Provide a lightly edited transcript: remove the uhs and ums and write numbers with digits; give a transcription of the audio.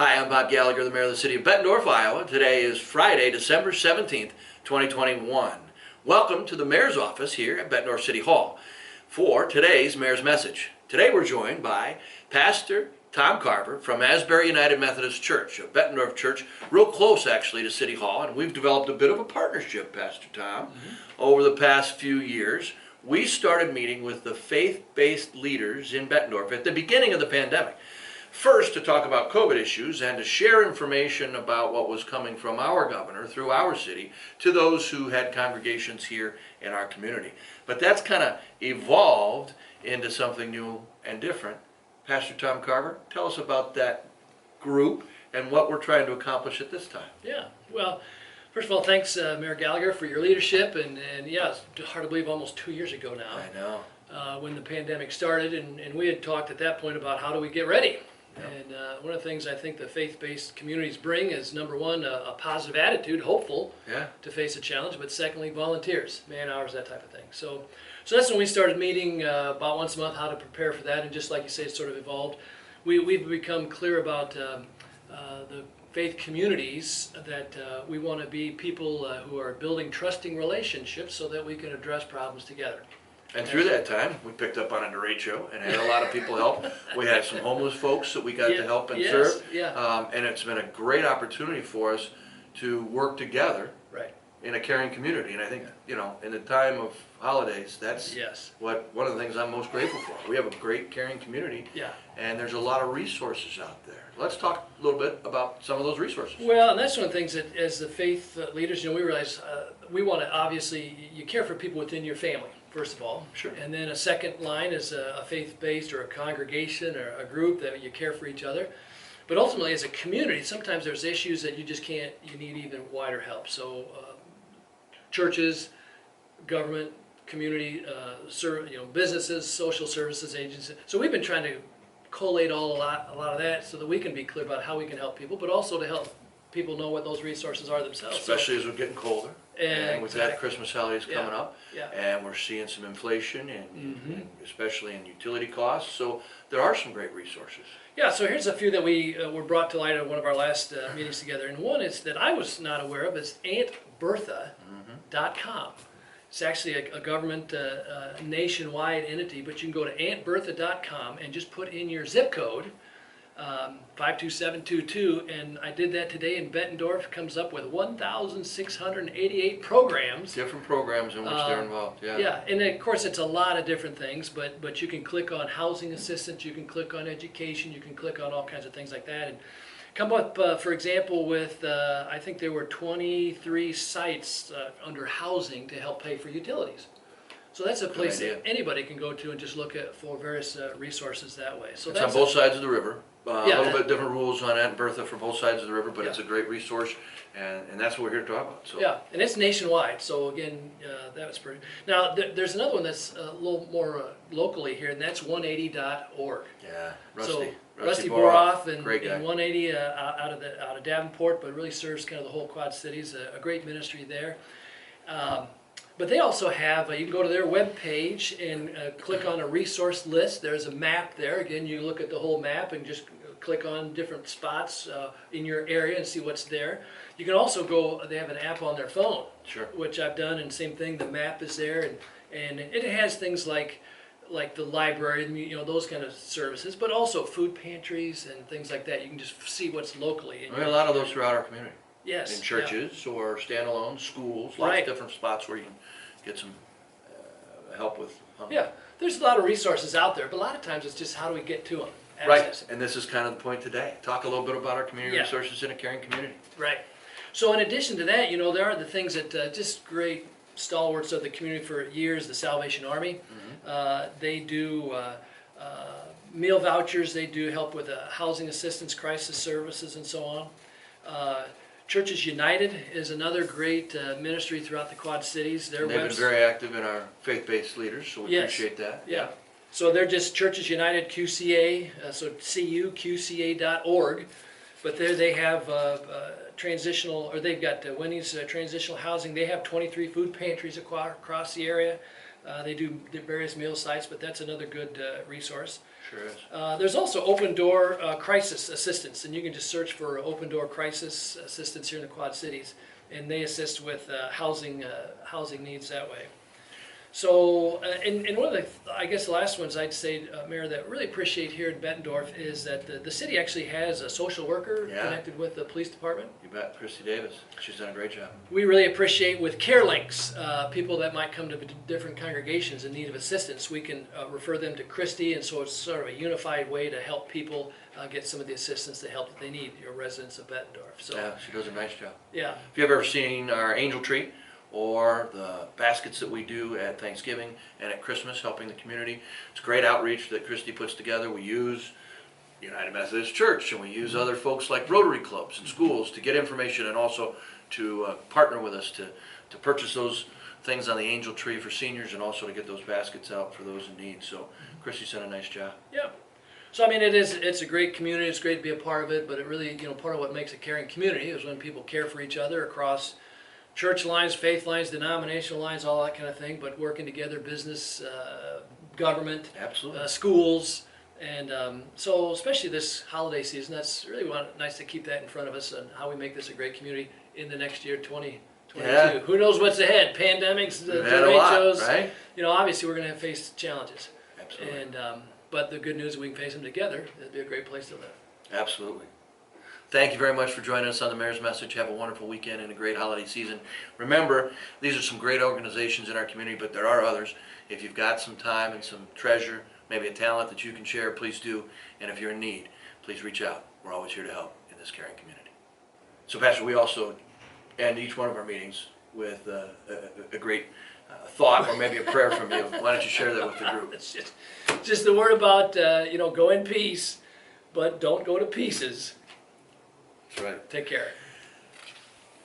Hi, I'm Bob Gallagher, the Mayor of the City of Bettendorf, Iowa. Today is Friday, December 17th, 2021. Welcome to the Mayor's office here at Bettendorf City Hall for today's Mayor's Message. Today we're joined by Pastor Tom Carver from Asbury United Methodist Church, a Bettendorf church, real close actually to City Hall, and we've developed a bit of a partnership, Pastor Tom, over the past few years. We started meeting with the faith-based leaders in Bettendorf at the beginning of the pandemic. First, to talk about COVID issues and to share information about what was coming from our governor through our city to those who had congregations here in our community. But that's kind of evolved into something new and different. Pastor Tom Carver, tell us about that group and what we're trying to accomplish at this time. Yeah, well, first of all, thanks, Mayor Gallagher, for your leadership. And yeah, it's hard to believe almost 2 years ago now. I know. When the pandemic started, and we had talked at that point about how do we get ready. Yep. And one of the things I think the faith-based communities bring is, number one, a positive attitude, hopeful to face a challenge, but secondly, volunteers, man hours, that type of thing. So that's when we started meeting about once a month, how to prepare for that, and just like you say, it's sort of evolved. We've become clear about the faith communities that we want to be people who are building trusting relationships so that we can address problems together. And through that time, we picked up on a derecho and had a lot of people help. We had some homeless folks that we got to help and serve. And it's been a great opportunity for us to work together in a caring community. And I think, you know, in the time of holidays, that's one of the things I'm most grateful for. We have a great caring community, and there's a lot of resources out there. Let's talk a little bit about some of those resources. Well, and that's one of the things that as the faith leaders, you know, we realize we want to, obviously, you care for people within your family, first of all. Sure. And then a second line is a faith-based or a congregation or a group that you care for each other. But ultimately, as a community, sometimes there's issues that you just can't, you need even wider help. So churches, government, community, businesses, social services agencies. So we've been trying to collate a lot of that so that we can be clear about how we can help people, but also to help people know what those resources are themselves. Especially as we're getting colder. And we've got Christmas holidays coming up, and we're seeing some inflation, and especially in utility costs. So there are some great resources. Yeah, so here's a few that we were brought to light at one of our last meetings together. And one is that I was not aware of is AuntBertha.com. It's actually a government nationwide entity, but you can go to AuntBertha.com and just put in your zip code, 52722, and I did that today in Bettendorf. Comes up with 1,688 programs. Different programs in which they're involved. Yeah, and of course it's a lot of different things, but you can click on housing assistance, you can click on education, you can click on all kinds of things like that, and come up, for example, with I think there were 23 sites under housing to help pay for utilities. So that's a place that anybody can go to and just look at for various resources that way. So it's on both sides of the river. A little bit different rules on Aunt Bertha for both sides of the river, but it's a great resource, and that's what we're here to talk about. So. Yeah, and it's nationwide. So again, that was pretty. Now there's another one that's a little more locally here, and that's 180.org. Yeah, Rusty Boroff and 180 out of Davenport, but really serves kind of the whole Quad Cities. A great ministry there. But they also have, you can go to their web page and click on a resource list. There's a map there. Again, you look at the whole map and just click on different spots in your area and see what's there. You can also go, they have an app on their phone, which I've done, and same thing, the map is there, and it has things like the library, you know, those kind of services, but also food pantries and things like that. You can just see what's locally. A lot of those throughout our community. Yes. In churches or standalone schools, lots of different spots where you can get some help with. Yeah, there's a lot of resources out there, but a lot of times it's just how do we get to them? Right, and this is kind of the point today. Talk a little bit about our community resources in a caring community. Right. So in addition to that, you know, there are the things that just great stalwarts of the community for years, the Salvation Army. They do meal vouchers, they do help with housing assistance, crisis services, and so on. Churches United is another great ministry throughout the Quad Cities. They've been very active in our faith-based leaders, so we appreciate that. Yeah. So they're just Churches United QCA, so cuqca.org. But there they have transitional, or they've got Wendy's transitional housing. They have 23 food pantries across the area. They do various meal sites, but that's another good resource. Sure is. There's also Open Door Crisis Assistance, and you can just search for Open Door Crisis Assistance here in the Quad Cities, and they assist with housing needs that way. So, and one of the, I guess the last ones I'd say, Mayor, that really appreciate here in Bettendorf is that the city actually has a social worker connected with the police department. You bet, Christy Davis. She's done a great job. We really appreciate with care links, people that might come to different congregations in need of assistance. We can refer them to Christy, and so it's sort of a unified way to help people get some of the assistance, the help that they need, your residents of Bettendorf. So, yeah, she does a nice job. Yeah. If you've ever seen our angel tree, or the baskets that we do at Thanksgiving and at Christmas, helping the community. It's great outreach that Christy puts together. We use United Methodist Church, and we use other folks like Rotary clubs and schools to get information, and also to partner with us to purchase those things on the angel tree for seniors, and also to get those baskets out for those in need. So Christy's done a nice job. Yeah. So I mean, it's a great community. It's great to be a part of it, but it really, part of what makes a caring community is when people care for each other across church lines, faith lines, denominational lines, all that kind of thing, but working together, business, government, absolutely, schools, and so especially this holiday season, that's really nice to keep that in front of us and how we make this a great community in the next year, 2022. Yeah. Who knows what's ahead? Pandemics, the derechos, right? Obviously we're going to face challenges. Absolutely. And but the good news is we can face them together. It'd be a great place to live. Absolutely. Thank you very much for joining us on the Mayor's Message. Have a wonderful weekend and a great holiday season. Remember, these are some great organizations in our community, but there are others. If you've got some time and some treasure, maybe a talent that you can share, please do. And if you're in need, please reach out. We're always here to help in this caring community. So, Pastor, we also end each one of our meetings with a great thought or maybe a prayer from you. Why don't you share that with the group? It's just the word about, go in peace, but don't go to pieces. That's right. Take care.